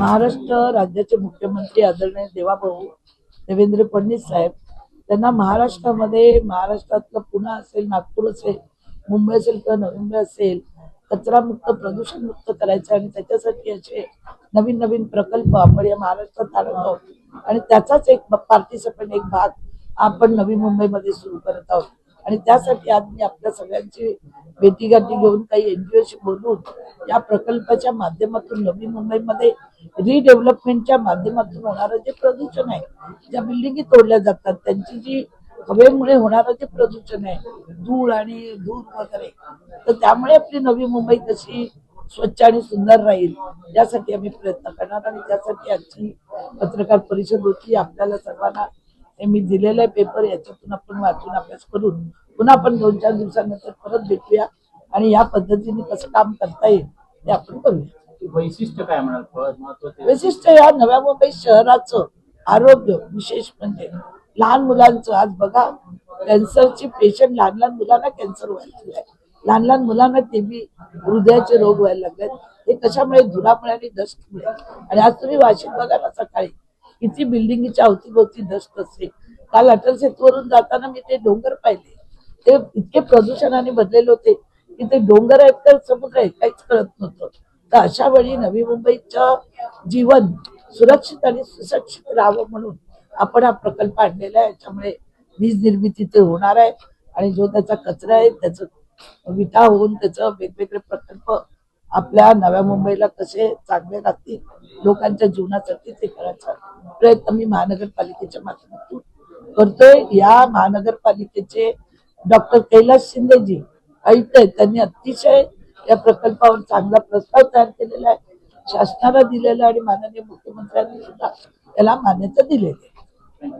महाराष्ट्र राज्याचे मुख्यमंत्री आदरणीय देवाभाऊ देवेंद्र फडणवीस साहेब त्यांना महाराष्ट्रातलं पुणे असेल, नागपूर असेल, मुंबई असेल किंवा नवी मुंबई असेल कचरामुक्त प्रदूषणमुक्त करायचं आणि त्याच्यासाठी असे नवीन नवीन प्रकल्प आपण या महाराष्ट्रात आणत आहोत आणि त्याचाच एक पार्टिसिपंट एक भाग आपण नवी मुंबईमध्ये सुरू करत आहोत. आणि त्यासाठी आज मी आपल्या सगळ्यांची भेटीगाठी घेऊन काही एनजीओशी बोलून या प्रकल्पाच्या माध्यमातून नवी मुंबईमध्ये रिडेव्हलपमेंटच्या माध्यमातून होणारं जे प्रदूषण आहे, ज्या बिल्डिंगी तोडल्या जातात त्यांची जी हवेमुळे होणारं जे प्रदूषण आहे, धूळ आणि धूर वगैरे, तर त्यामुळे आपली नवी मुंबई कशी स्वच्छ आणि सुंदर राहील यासाठी आम्ही प्रयत्न करणार. आणि त्यासाठी आजची पत्रकार परिषद होती. आपल्याला सर्वांना मी दिलेला पेपर याच्यातून आपण वाचून अभ्यास करून पुन्हा आपण 2-4 दिवसानंतर परत भेटूया आणि या पद्धतीने कसं काम करता येईल ते आपण करूया. वैशिष्ट्य काय म्हणाल? वैशिष्ट्य या नव्या मुंबई शहराचं आरोग्य विशेष म्हणजे लहान मुलांचं. आज बघा कॅन्सरची पेशंट लहान मुलांना कॅन्सर व्हायला लागलाय, लहान मुलांना टीबी, हृदयाचे रोग व्हायला लागलेत. हे कशामुळे? धुरामुळे आणि डस्टमुळे. आणि आज तुम्ही वाशिम बघा ना, सकाळी किती बिल्डिंगच्या अवतीभोवती डस्ट असते. काल अटल सेतूवरून जाताना मी ते डोंगर पाहिले, ते इतके प्रदूषणाने भरलेले होते की ते डोंगर आहेत तर समुद्र आहे काहीच कळत नव्हतं. तर अशा वेळी नवी मुंबईचं जीवन सुरक्षित आणि सुशिक्षित राहावं म्हणून आपण हा प्रकल्प आणलेला आहे. याच्यामुळे वीज निर्मिती ते होणार आहे आणि जो त्याचा कचरा आहे त्याचं विटा होऊन त्याचं वेगवेगळे प्रकल्प आपल्या नव्या मुंबईला कसे चांगले लागतील लोकांच्या जीवनासाठी ते करायचा प्रयत्न मी महानगरपालिकेच्या माध्यमातून करतोय. या महानगरपालिकेचे डॉक्टर कैलास शिंदेजी आयुक्त आहेत, त्यांनी अतिशय या प्रकल्पावर चांगला प्रस्ताव तयार केलेला आहे, शासनाला दिलेला आणि माननीय मुख्यमंत्र्यांनी सुद्धा याला मान्यता दिलेली आहे.